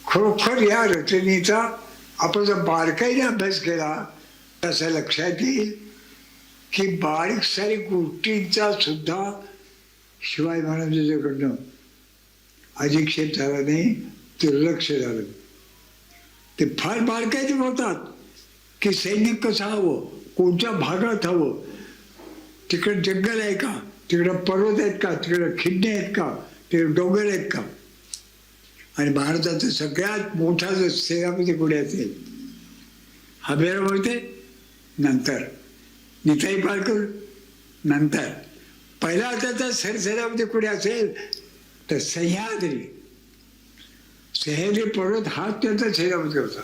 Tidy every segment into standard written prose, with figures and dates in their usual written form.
खरोखर या रचनेचा आपण जर बारकाईने अभ्यास केला तर असं लक्षात येईल की बारीक सारीक गोष्टींचा सुद्धा शिवाजी महाराजांच्याकडनं अधिक्षेप झाला नाही, दुर्लक्ष झालं. ते फार बारकाईने बोलतात की सैन्य कसं हवं, कोणत्या भागात हवं, तिकडे जंगल आहे का, तिकडं पर्वत आहेत का, तिकडं खिंडे आहेत का, तिकडे डोंगर आहेत का. आणि भारताचा सगळ्यात मोठा जो सेनापती कोणी असेल हबेरा मोहिते नंतर, निताई पालकर नंतर, पहिला त्याचा सरसेनापती कोणी असेल तर सह्याद्री. सह्याद्री पर्वत हा त्याचा सेनापती होता.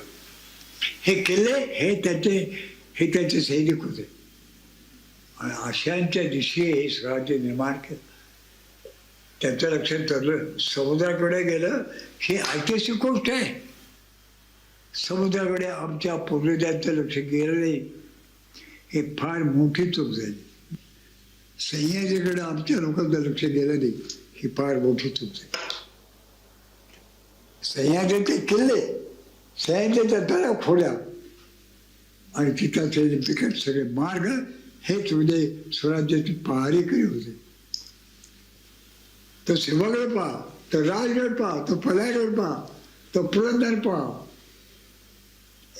हे किल्ले हे त्याचे सैनिक होते. आणि अशांच्या दिवशी हे स्वराज्य निर्माण केलं. त्याचं लक्षात ठरलं समुद्राकडे गेलं ही ऐतिहासिक गोष्ट आहे. समुद्राकडे आमच्या पूर्वजांचं लक्ष गेलं नाही, हे फार मोठी चूक झाली. सह्याद्रीकडे आमच्या लोकांचं लक्ष गेलं नाही, ही फार मोठी चूक झाली. सह्याद्रीचे किल्ले, सह्याद्रीच्या तळ्या खोड्या आणि तिथं तिकट सगळे मार्ग हेच म्हणजे स्वराज्याची पहारेकरी होते. तो सिंहगड पहा, तो राजगड पहा, तो पलायगड पहा, तो पुरंदर पहा.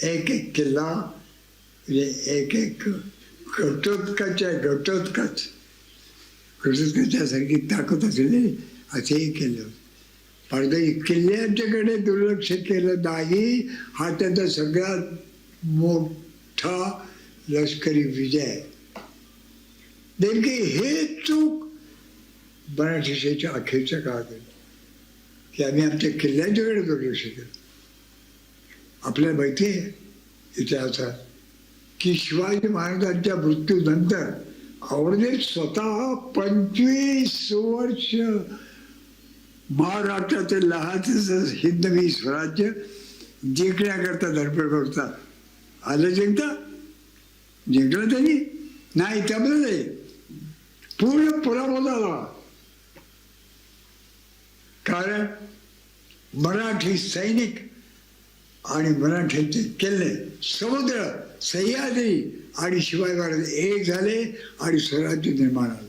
एक एक किल्ला म्हणजे एक एक घटोत्कच आहे, घटोत्कचासारखी ताकद असलेली असेही किल्ले होते. पण किल्ल्यांच्याकडे दुर्लक्ष केलं नाही, हा त्याचा सगळ्यात मोठा लष्करी विजय आहे. नेमकी हे चूक मराठी शाहीच्या अखेरच्या काळात की आम्ही आमच्या किल्ल्यांच्याकडे दुर्लक्ष केलं. आपल्याला माहिती आहे इतिहासात की शिवाजी महाराजांच्या मृत्यूनंतर औरंगजेब स्वतः 25 वर्ष महाराष्ट्राचं लहानच हिंदवी स्वराज्य जिंकण्याकरता धडपड करता आलं. जिंकलं त्यांनी नाही, त्यामुळे नाही, पूर्ण पराभव झाला. कारण मराठी सैनिक आणि मराठीचे किल्ले, समुद्र, सह्याद्री आणि शिवाजी महाराज एक झाले आणि स्वराज्य निर्माण झालं.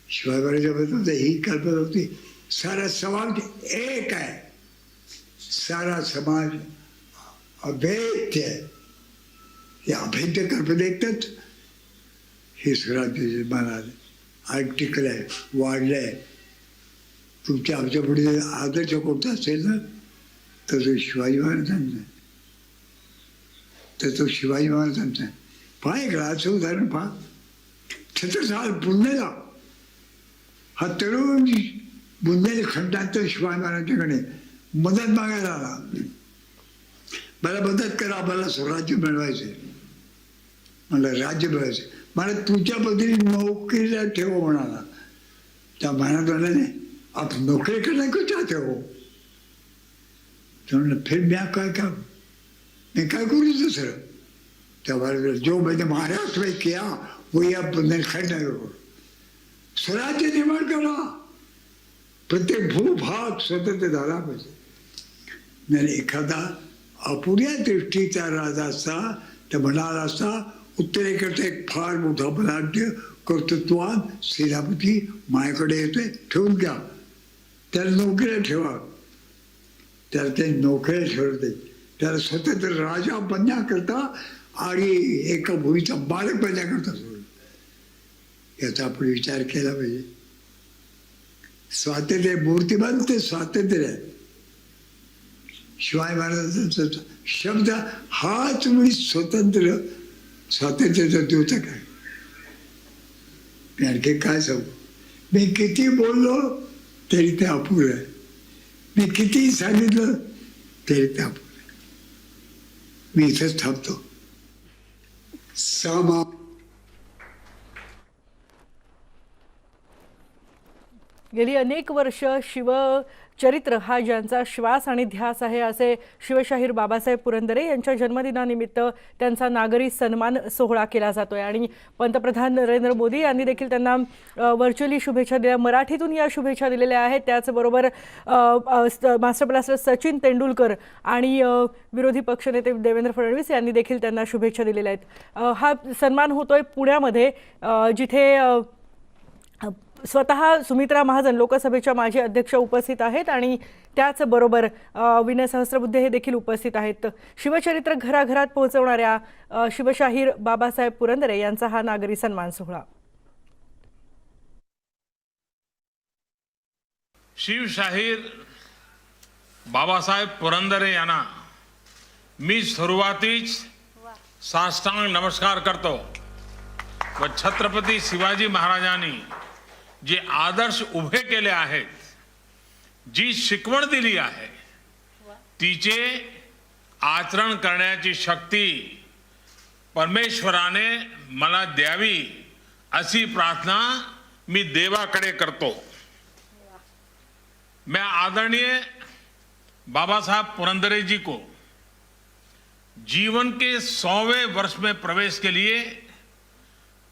शिवाजी महाराजांबद्दल ही कल्पना होती सारा समाज एक आहे, सारा समाज अभेद्य आहे. हे अभेद्य कल्पनेतच हे स्वराज्य निर्माण झालं. आज टिकलं आहे, वाढलं आहे. तुमच्या आमच्या पुढे आदर्श कोणता असेल ना तर तो शिवाजी महाराजांचा, तर तो शिवाजी महाराजांचा. पहा एक राजचं उदाहरण पहा. छत्रसाल बुंदेला हा तरुण बुंदेलखंडात शिवाजी महाराजांच्याकडे मदत मागायला आला. मला मदत करा, मला स्वराज्य मिळवायचे, मला राज्य मिळवायचे, मला तुझ्या बदली नोकरीला ठेव म्हणाला. त्या महाराजांना आप नौकरी करना क्यों चाहते हो? तो फिर मैं मैं क्या करूँ दूसरा? तो जो मैंने महाराष्ट्र में किया वही आप बुंदेलखंड में करो. स्वराज्य निर्माण करा, प्रत्येक भूभाग स्वतंत्र झाला पाहिजे. नाही एखादा अपुऱ्या दृष्टीचा राजा असता तर म्हणाला असता उत्तरेकडचा एक फार मोठा बलाढ्य कर्तृत्वान सेनापती माझ्याकडे येतोय, ठेवून घ्या, त्याला नोकरीला ठेवा. त्याला ते नोकरीला ठेवते, त्याला स्वतंत्र राजा बनण्याकरता आणि एका भूमीचा मालक बनण्याकरता सोडलं. याचा आपण विचार केला पाहिजे. स्वातंत्र्य मूर्तिमंत स्वातंत्र्य आहे. शिवाजी महाराजांचा शब्द हाच मुळी स्वातंत्र्याचा द्योतक आहे. मी आणखी काय सांगू? मी किती बोललो तरी ते अपुरं आहे. मी किती सांगितलं तरी ते अपुरं आहे. मी इथंच थांबतो. सामा गेली अनेक वर्ष चरित्र हा ज्यांचा श्वास आणि ध्यास आहे असे शिवशाहीर बाबासाहेब पुरंदरे यांच्या जन्मदिनानिमित्त त्यांचा नागरी सन्मान सोहळा केला जातोय आणि पंतप्रधान नरेंद्र मोदी यांनी देखील त्यांना व्हर्च्युअली शुभेच्छा दिल्या, मराठीतून या शुभेच्छा दिलेल्या आहेत। त्याचबरोबर मास्टर ब्लास्टर सचिन तेंडुलकर आणि विरोधी पक्षनेते देवेंद्र फडणवीस यांनी देखील त्यांना शुभेच्छा दिलेल्या आहेत। हा सन्मान होतोय पुण्यामध्ये, जिथे स्वतः सुमित्रा महाजन लोकसभेच्या माजी अध्यक्ष उपस्थित आहेत आणि त्याचबरोबर विनय सहस्त्रबुद्धे हे देखील उपस्थित आहेत। शिवचरित्र घराघरात पोहोचवणाऱ्या शिवशाहीर बाबासाहेब पुरंदरे यांचा हा नागरी सन्मान सोहळा। शिवशाहीर बाबासाहेब पुरंदरे यांना मी सुरुवातीच साष्टांग नमस्कार करतो व छत्रपती शिवाजी महाराजांनी जे आदर्श उभे केले आहेत, जी शिकवण दिली आहे, तिचे आचरण करण्याची शक्ती परमेश्वराने मला द्यावी अशी प्रार्थना मी देवाकडे करतो। मैं आदरणीय बाबा साहब पुरंदरे जी को जीवन के 100वें वर्ष में प्रवेश के लिए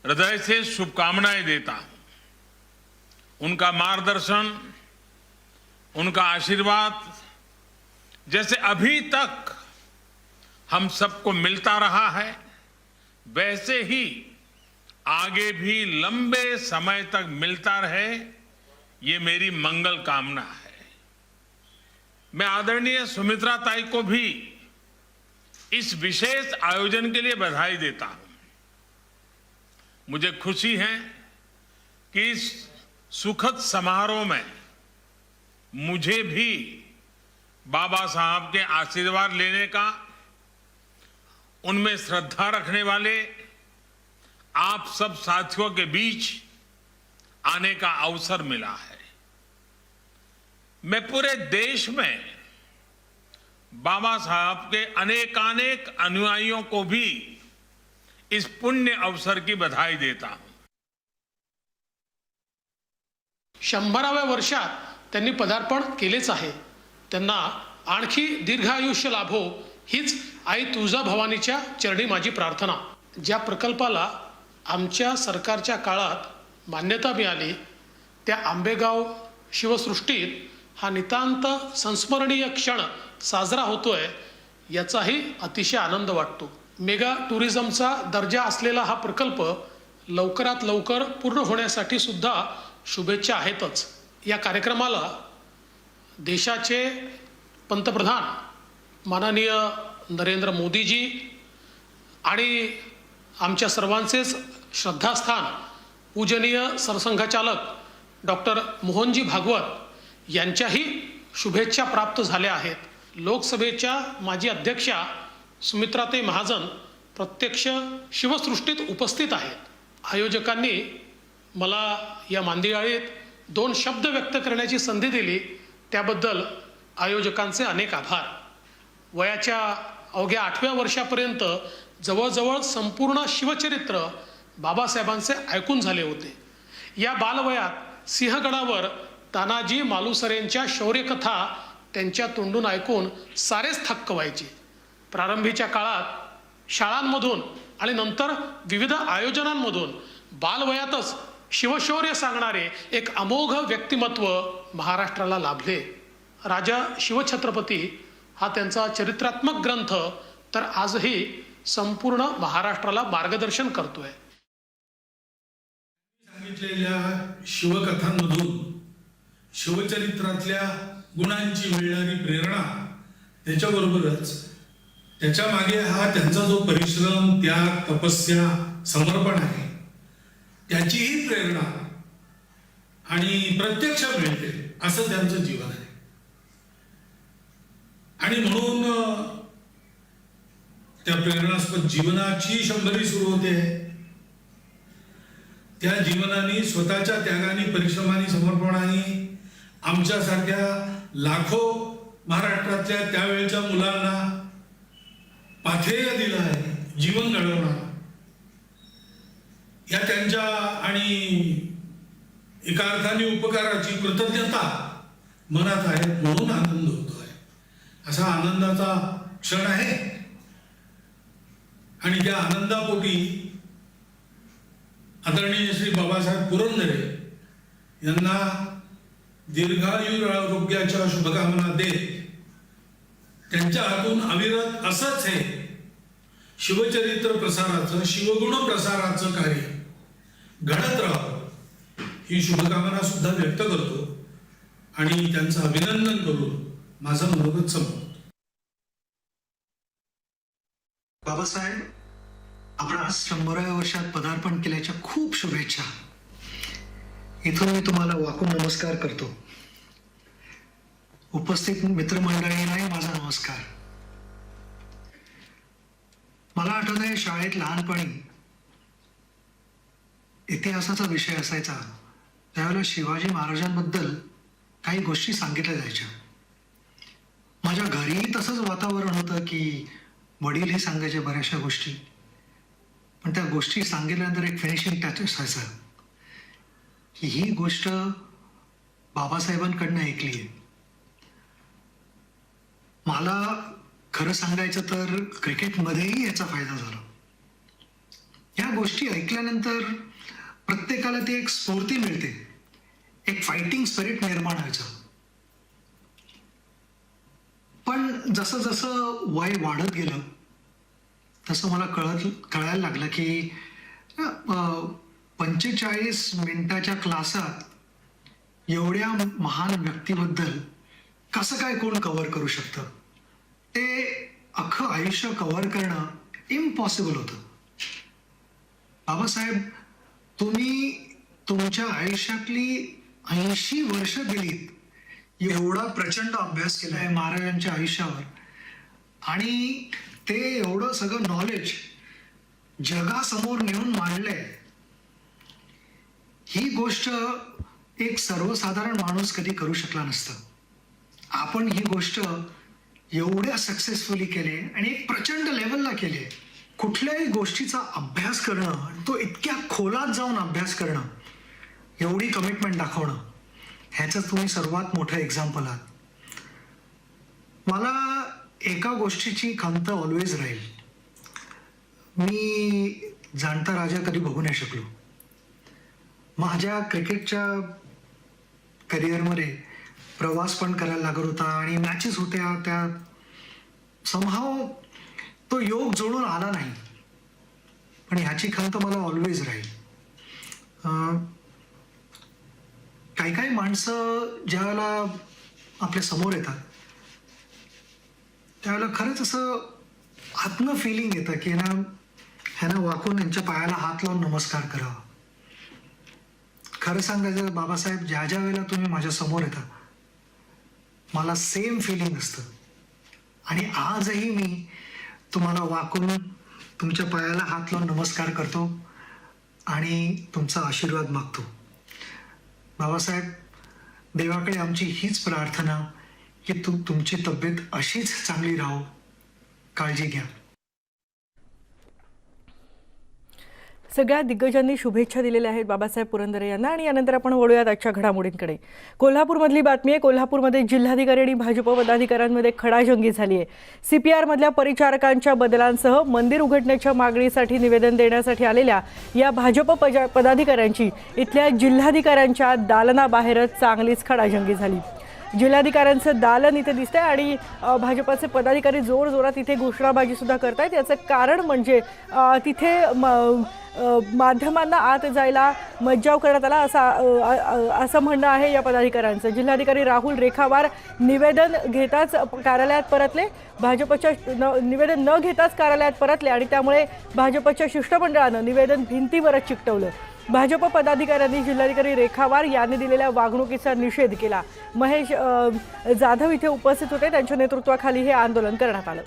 हृदय से शुभकामनाएं देता हूं। उनका मार्गदर्शन, उनका आशीर्वाद जैसे अभी तक हम सबको मिलता रहा है, वैसे ही आगे भी लंबे समय तक मिलता रहे, ये मेरी मंगल कामना है। मैं आदरणीय सुमित्रा ताई को भी इस विशेष आयोजन के लिए बधाई देता हूं। मुझे खुशी है कि इस सुखद समारोह में मुझे भी बाबा साहब के आशीर्वाद लेने का, उनमें श्रद्धा रखने वाले आप सब साथियों के बीच आने का अवसर मिला है। मैं पूरे देश में बाबा साहब के अनेकानेक अनुयायियों को भी इस पुण्य अवसर की बधाई देता हूं। 100व्या वर्षात त्यांनी पदार्पण केलेच आहे। त्यांना आणखी दीर्घ आयुष्य लाभो हीच आई तुळजाभवानीच्या चरणी माझी प्रार्थना। ज्या प्रकल्पाला आमच्या सरकारच्या काळात मान्यता मिळाली, त्या आंबेगाव शिवसृष्टीत हा नितांत संस्मरणीय क्षण साजरा होतोय, याचाही अतिशय आनंद वाटतो। मेगा टुरिझमचा दर्जा असलेला हा प्रकल्प लवकरात लवकर पूर्ण होण्यासाठी सुद्धा शुभेच्छा आहेतच। या कार्यक्रमाला देशाचे पंतप्रधान माननीय नरेंद्र मोदीजी आणि आमच्या सर्वांचेच श्रद्धास्थान पूजनीय सरसंघचालक डॉक्टर मोहनजी भागवत यांच्याही शुभेच्छा प्राप्त झाल्या आहेत। लोकसभेच्या माजी अध्यक्षा सुमित्राताई महाजन प्रत्यक्ष शिवसृष्टीत उपस्थित आहेत। आयोजकांनी मला या मांदियाळीत 2 शब्द व्यक्त करण्याची संधी दिली, त्याबद्दल आयोजकांचे अनेक आभार। वयाच्या अवघ्या 8व्या वर्षापर्यंत जवळजवळ संपूर्ण शिवचरित्र बाबासाहेबांचे ऐकून झाले होते। या बालवयात सिंहगडावर तानाजी मालुसरेंच्या शौर्यकथा त्यांच्या तोंडून ऐकून सारेच थक्क व्हायचे। प्रारंभीच्या काळात शाळांमधून आणि नंतर विविध आयोजनांमधून बालवयातच शिवशौर्य सांगणारे एक अमोघ व्यक्तिमत्व महाराष्ट्राला लाभले। राजा शिवछत्रपती हा त्यांचा चरित्रात्मक ग्रंथ तर आजही संपूर्ण महाराष्ट्राला मार्गदर्शन करतोय। सांगितलेल्या शिवकथांमधून शिवचरित्रातल्या गुणांची मिळणारी प्रेरणा, त्याच्याबरोबरच त्याच्या मागे हा त्यांचा जो परिश्रम, त्याग, तपस्या, समर्पण आहे, त्याचीही प्रेरणा आणि प्रत्यक्ष मिळते असं त्यांचं जीवन आहे। आणि म्हणून त्या प्रेरणास्पद जीवनाची 100वी सुरू होते। त्या जीवनाने, स्वतःच्या त्यागाने, परिश्रमाने, समर्पणाने आमच्यासारख्या लाखो महाराष्ट्रातल्या त्यावेळच्या मुलांना पाथेय दिलं आहे, जीवन घडवणार। या त्यांच्या आणि एका अर्थाने उपकाराची कृतज्ञता मनात आहेत म्हणून आनंद होतोय. असा आनंदाचा क्षण आहे. आणि त्या आनंदापोटी आदरणीय श्री बाबासाहेब पुरंदरे यांना दीर्घायु आरोग्याच्या शुभकामना देत त्यांच्या हातून अविरत असंच हे शिवचरित्र प्रसाराचं, शिवगुण प्रसाराचं कार्य घडत राहावं ही शुभकामना सुद्धा व्यक्त करतो आणि त्यांचं अभिनंदन करून माझं मनोगत संपवतो. बाबासाहेब, आपण 100व्या वर्षात पदार्पण केल्याच्या खूप शुभेच्छा. इथून मी तुम्हाला वाकून नमस्कार करतो. उपस्थित मित्रमंडळींनाही माझा नमस्कार. मला आठवत आहे शाळेत लहानपणी इतिहासाचा विषय असायचा त्यावेळेला शिवाजी महाराजांबद्दल काही गोष्टी सांगितल्या जायच्या. माझ्या घरीही तसंच वातावरण होतं की वडीलही सांगायचे बऱ्याचशा गोष्टी, पण त्या गोष्टी सांगितल्यानंतर एक फिनिशिंग टच असायचं की ही गोष्ट बाबासाहेबांकडनं ऐकली आहे. मला खरं सांगायचं तर क्रिकेटमध्येही याचा फायदा झाला. या गोष्टी ऐकल्यानंतर प्रत्येकाला ती एक स्फूर्ती मिळते, एक फायटिंग स्पिरिट निर्माण व्हायचं. पण जसं जसं वय वाढत गेलं तसं मला कळायला लागलं की 45 मिनिटाच्या क्लासात एवढ्या महान व्यक्तीबद्दल कसं काय कोण कव्हर करू शकतं. ते अख्खं आयुष्य कव्हर करणं इम्पॉसिबल होतं. बाबासाहेब, तुम्ही तुमच्या आयुष्यातली 80 वर्ष दिलीत, एवढा प्रचंड अभ्यास केलाय महाराजांच्या आयुष्यावर आणि ते एवढं सगळं नॉलेज जगासमोर नेऊन मांडलंय. ही गोष्ट एक सर्वसाधारण माणूस कधी करू शकला नसतं. आपण ही गोष्ट एवढ्या सक्सेसफुली केले आणि एक प्रचंड लेवलला केले. कुठल्याही गोष्टीचा अभ्यास करणं, तो इतक्या खोलात जाऊन अभ्यास करणं, एवढी कमिटमेंट दाखवणं, ह्याचं तुम्ही सर्वात मोठं एक्झाम्पल आहात. मला एका गोष्टीची खंत ऑलवेज राहील. मी जाणता राजा कधी बघू नाही शकलो. माझ्या क्रिकेटच्या करिअरमध्ये प्रवास पण करायला लागत होता आणि मॅचेस होत्या, त्या समहाव तो योग जोडून आला नाही. पण ह्याची खंत मला ऑलवेज राहील. काही काही माणसं ज्यावेळेला आपल्या समोर येतात त्यावेळेला खरंच असं आत्म फिलिंग येतं की ह्यांना वाकून यांच्या पायाला हात लावून नमस्कार करावा. खरं सांगायचं बाबासाहेब, ज्या ज्या वेळेला तुम्ही माझ्या समोर येता मला सेम फिलिंग असतं आणि आजही मी तुम्हाला वाकून तुमच्या पायाला हात लावून नमस्कार करतो आणि तुमचा आशीर्वाद मागतो. बाबासाहेब, देवाकडे आमची हीच प्रार्थना की तुमची तब्येत अशीच चांगली राहो. काळजी घ्या. सगळ्या दिग्गजांनी शुभेच्छा दिलेल्या आहेत बाबासाहेब पुरंदरे यांना. आणि यानंतर आपण वळूयात आजच्या घडामोडींकडे. कोल्हापूरमधली बातमी आहे. कोल्हापूरमध्ये जिल्हाधिकारी आणि भाजप पदाधिकाऱ्यांमध्ये खडाजंगी झाली आहे. CPR-मधल्या परिचारकांच्या बदलांसह मंदिर उघडण्याच्या मागणीसाठी निवेदन देण्यासाठी आलेल्या या भाजप पदाधिकाऱ्यांची इथल्या जिल्हाधिकाऱ्यांच्या दालनाबाहेरच चांगलीच खडाजंगी झाली. जिल्हाधिकाऱ्यांचं दालन इथे दिसतंय आणि भाजपाचे पदाधिकारी जोरजोरात इथे घोषणाबाजी सुद्धा करतायत. याचं कारण म्हणजे तिथे माध्यमांना आत जायला मज्जाव करण्यात आला असं म्हणणं आहे या पदाधिकाऱ्यांचं. जिल्हाधिकारी राहुल रेखावार निवेदन घेताच कार्यालयात परतले. भाजपच्या निवेदन न घेताच कार्यालयात परतले आणि त्यामुळे भाजपच्या शिष्टमंडळानं निवेदन भिंतीवरच चिकटवलं. भाजप पदाधिकाऱ्यांनी जिल्हाधिकारी रेखावार यांनी दिलेल्या वागणुकीचा निषेध केला. महेश जाधव इथे उपस्थित होते. त्यांच्या नेतृत्वाखाली हे आंदोलन करण्यात आलं.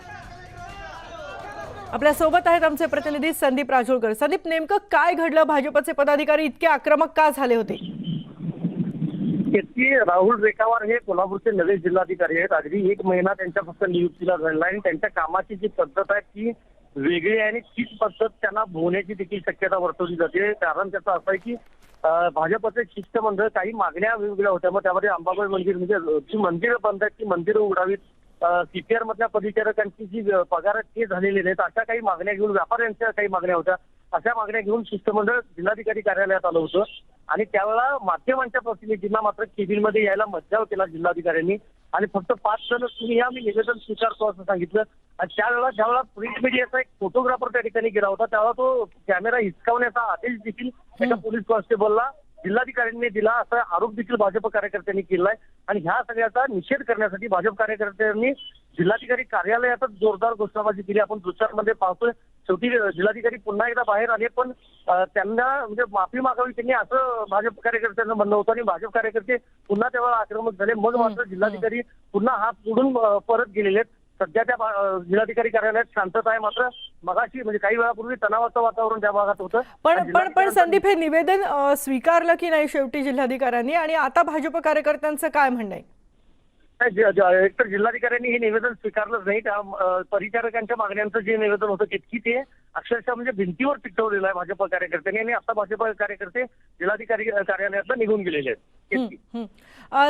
आपल्या सोबत आहेत आमचे प्रतिनिधी संदीप राजोळकर. संदीप, नेमकं काय घडलं? भाजपचे पदाधिकारी इतके आक्रमक का झाले होते? राहुल रेखावार हे कोल्हापूरचे नवे जिल्हाधिकारी आहेत. अगदी 1 महिना त्यांच्या फक्त नियुक्तीला झालेला आहे आणि त्यांच्या कामाची जी पद्धत आहे ती वेगळी आहे आणि तीच पद्धत त्यांना होण्याची देखील शक्यता वर्तवली जाते. कारण त्याचं असं आहे की भाजपचे शिष्टमंडळ काही मागण्या वेगवेगळ्या होत्या. मग त्यामध्ये अंबाबाई मंदिर म्हणजे जी मंदिरं बंद आहेत ती मंदिरं उघडावीत, CPR मधल्या परिचारकांची जी पगार ते झालेली नाहीत, अशा काही मागण्या घेऊन, व्यापाऱ्यांच्या काही मागण्या होत्या, अशा मागण्या घेऊन शिष्टमंडळ जिल्हाधिकारी कार्यालयात आलं होतं. आणि त्यावेळेला माध्यमांच्या प्रतिनिधींना मात्र केबिनमध्ये यायला मज्जाव केला जिल्हाधिकाऱ्यांनी आणि फक्त 5 जण तुम्ही या, मी निवेदन स्वीकारतो असं सांगितलं. आणि त्यावेळेला ज्यावेळेला प्रिंट मीडियाचा एक फोटोग्राफर त्या ठिकाणी गेला होता, त्यावेळेला तो कॅमेरा हिसकावण्याचा आदेश देखील एका पोलीस कॉन्स्टेबलला जिल्हाधिकाऱ्यांनी दिला, असा आरोप देखील भाजप कार्यकर्त्यांनी केलाय. आणि ह्या सगळ्याचा निषेध करण्यासाठी भाजप कार्यकर्त्यांनी जिल्हाधिकारी कार्यालयातच जोरदार घोषणाबाजी केली. आपण दृश्यांमध्ये पाहतोय. शेवटी जिल्हाधिकारी पुन्हा एकदा बाहेर आले, पण त्यांना म्हणजे माफी मागावी त्यांनी असं भाजप कार्यकर्त्यांचं म्हणणं होतं आणि भाजप कार्यकर्ते पुन्हा तेव्हा आक्रमक झाले. मग मात्र जिल्हाधिकारी पुन्हा हात सोडून परत गेलेले आहेत. सध्या त्या जिल्हाधिकारी कार्यालयात शांतता आहे. मात्र मगाशी म्हणजे काही वेळापूर्वी तणावाचं वातावरण त्या भागात होतं. पण संदीप, हे निवेदन स्वीकारलं की नाही शेवटी जिल्हाधिकाऱ्यांनी, आणि आता भाजप कार्यकर्त्यांचं काय म्हणणं आहे? एकतर जिल्हाधिकाऱ्यांनी हे निवेदन स्वीकारलंच नाही. त्या परिचारकांच्या मागण्यांचं जे निवेदन होतं तितकी ते अक्षरशः म्हणजे भिंतीवर चिकटवलेलं आहे भाजप कार्यकर्त्यांनी, आणि आता भाजप कार्यकर्ते जिल्हाधिकारी कार्यालयात निघून गेलेले आहेत.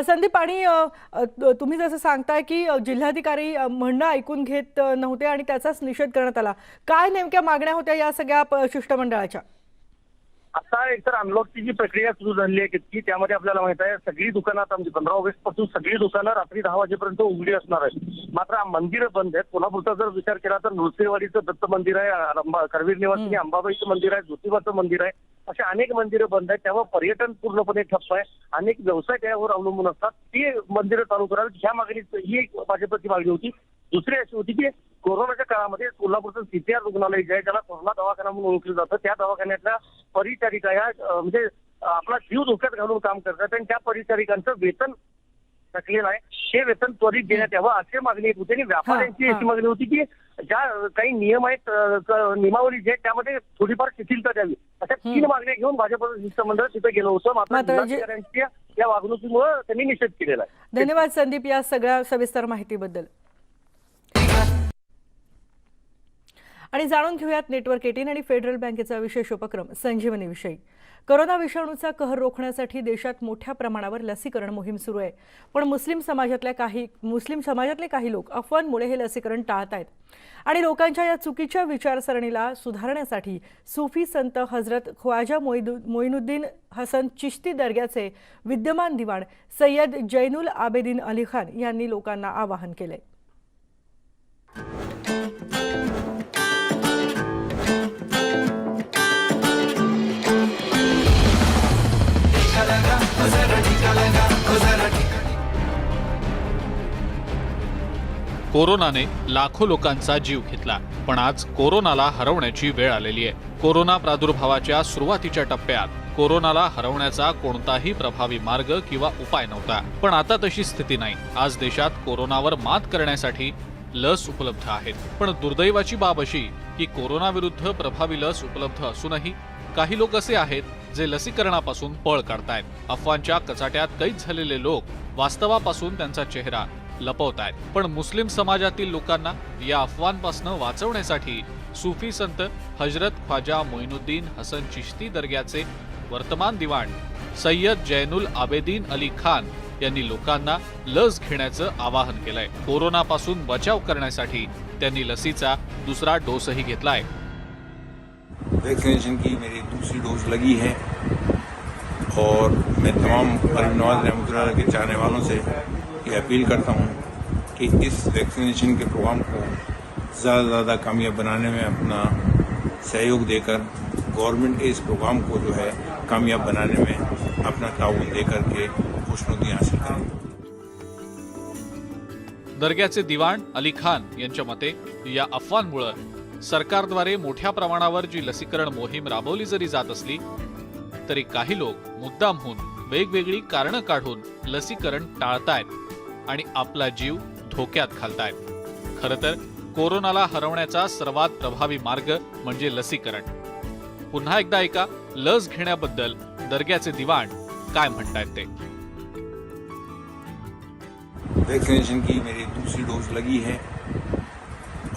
संदीप, आणि तुम्ही जसं सांगताय की जिल्हाधिकारी म्हणणं ऐकून घेत नव्हते आणि त्याचाच निषेध करण्यात आला, काय नेमक्या मागण्या होत्या या सगळ्या शिष्टमंडळाच्या? आता एकतर अनलॉकची जी प्रक्रिया सुरू झाली आहे की त्यामध्ये आपल्याला माहित आहे सगळी दुकानं आता म्हणजे 15 ऑगस्ट पासून सगळी दुकानं रात्री 10 वाजेपर्यंत उघडी असणार आहेत. मात्र मंदिरं बंद आहेत. कोल्हापूरचा जर विचार केला तर नृसिंहवाडीचं दत्त मंदिर आहे, करवीर निवासिनी अंबाबाईचं मंदिर आहे, ज्योतिबाचं मंदिर आहे, अशा अनेक मंदिरं बंद आहेत. त्यामुळे पर्यटन पूर्णपणे ठप्प आहे. अनेक व्यवसाय त्यावर अवलंबून असतात. ती मंदिरं चालू करावीत ह्या मागणीची ही एक भाजपची मागणी होती. दुसरी अशी होती की कोरोनाच्या काळामध्ये कोल्हापूरचं CPR रुग्णालय जे आहे त्याला कोरोना दवाखाना म्हणून ओळखलं जातं, त्या दवाखान्यातल्या परिचारिका या म्हणजे आपला जीव धोक्यात घालून काम करतात आणि त्या परिचारिकांचं वेतन थकलेलं आहे, ते वेतन त्वरित देण्यात यावं अशी मागणी एक होती. आणि व्यापाऱ्यांची अशी मागणी होती की ज्या काही नियम आहेत, नियमावली जे आहेत त्यामध्ये थोडीफार शिथिलता द्यावी, अशा 3 मागण्या घेऊन भाजप शिष्टमंडळ तिथे गेलं होतं. मात्र जिल्हाधिकाऱ्यांच्या या वागणुकीमुळे त्यांनी निषेध केलेला आहे. धन्यवाद संदीप या सगळ्या सविस्तर माहितीबद्दल. आणि जाणून घेऊयात नेटवर्क 18 आणि फेडरल बँकेचा विशेष उपक्रम संजीवनी विषयी. कोरोना विषाणूचा कहर रोखण्यासाठी देशात मोठ्या प्रमाणावर लसीकरण मोहीम सुरू आहे. पण मुस्लिम समाजातले काही लोक अफवांमुळे हे लसीकरण टाळत आहेत. आणि लोकांच्या या चुकीच्या विचारसरणीला सुधारण्यासाठी सुफी संत हजरत ख्वाजा मोइनुद्दीन हसन चिश्ती दर्ग्याचे विद्यमान दिवाण सय्यद जैनुल आबेदीन अली खान यांनी लोकांना आवाहन केले. कोरोनाने लाखो लोकांचा जीव घेतला, पण आज कोरोनाला हरवण्याची वेळ आलेली आहे. कोरोना प्रादुर्भावाच्या सुरुवातीच्या टप्प्यात कोरोनाला हरवण्याचा कोणताही प्रभावी मार्ग किंवा उपाय नव्हता, पण आता तशी स्थिती नाही. आज देशात कोरोनावर मात करण्यासाठी लस उपलब्ध आहेत. पण दुर्दैवाची बाब अशी की कोरोना विरुद्ध प्रभावी लस उपलब्ध असूनही काही लोक असे आहेत जे लसीकरणापासून पळ काढतायत. अफवांच्या कचाट्यात कैद झालेले लोक वास्तवापासून त्यांचा चेहरा लपवतायत. पण मुस्लिम समाजातील लोकांना या अफवांपासून वाचवण्यासाठी सुफी संत हजरत ख्वाजा मोइनुद्दीन हसन चिश्ती दर्ग्याचे वर्तमान दिवाण सय्यद जैनुल आबेदीन अली खान यांनी लोकांना लस घेण्याचं आवाहन केलंय. कोरोनापासून बचाव करण्यासाठी त्यांनी लसीचा दुसरा डोसही घेतलाय. वैक्सीनेशन की मेरी दूसरी डोज लगी है और मैं तमाम गरीब नवाज रहमतुल्लाह के चाहने वालों से ये अपील करता हूँ कि इस वैक्सीनेशन के प्रोग्राम को ज़्यादा से ज़्यादा कामयाब बनाने में अपना सहयोग देकर गवर्नमेंट के इस प्रोग्राम को जो है कामयाब बनाने में अपना ताउन देकर के खुशनुदी हासिल करें. दर्ग्याचे दिवाण अली खान यांच्या मते या अफवांमुळे सरकारद्वारे मोठ्या प्रमाणावर जी लसीकरण मोहीम राबवली जरी जात असली तरी काही लोक मुद्दामहून वेगवेगळी कारणं काढून लसीकरण टाळतायत आणि आपला जीव धोक्यात घालतायत. खरं तर कोरोनाला हरवण्याचा सर्वात प्रभावी मार्ग म्हणजे लसीकरण. पुन्हा एकदा ऐका लस घेण्याबद्दल दर्ग्याचे दिवाण काय म्हणतायत ते. वैक्सीनेशन की मेरी दूसरी डोज लगी है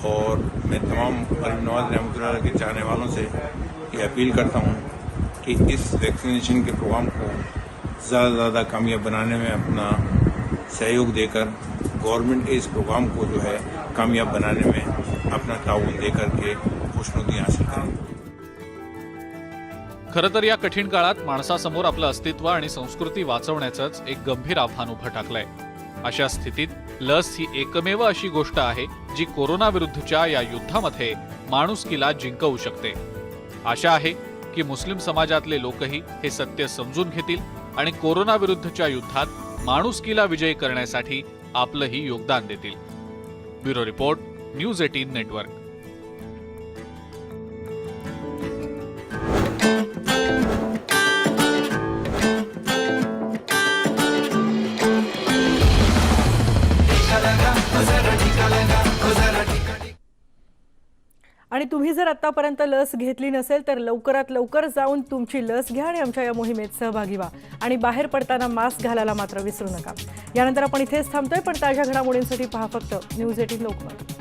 और मैं तमाम गरीब नवाज रहमतुल्लाह के चाहने वालों से ये अपील करता हूँ कि इस वैक्सीनेशन के प्रोग्राम को ज़्यादा से ज़्यादा कामयाब बनाने में अपना सहयोग देकर गवर्नमेंट के इस प्रोग्राम को जो है कामयाब बनाने में अपना ताउन देकर के खुशनुदी हासिल करें। खरं तर या कठीण काळात माणसासमोर आपलं अस्तित्व आणि संस्कृती वाचवण्याचंच एक गंभीर आव्हान उभं टाकलंय। अशा स्थितीत लस ही एकमेव अशी गोष्ट आहे जी कोरोना विरुद्धच्या या युद्धामध्ये माणुसकीला जिंकवू शकते। आशा आहे की मुस्लिम समाजातले लोकही हे सत्य समजून घेतील आणि कोरोना विरुद्धच्या युद्धात माणुसकीला विजयी करण्यासाठी आपलंही योगदान देतील। Bureau report, news 18 network. आणि तुम्ही जर आतापर्यंत लस घेतली नसेल तर लवकरात लवकर जाऊन तुमची लस घ्या आणि आमच्या या मोहिमेत सहभागी व्हा आणि बाहेर पडताना मास्क घालायला मात्र विसरू नका। यानंतर आपण इथेच थांबतोय, पण ताज्या घडामोडींसाठी पहा फक्त न्यूज 18 लोकमत।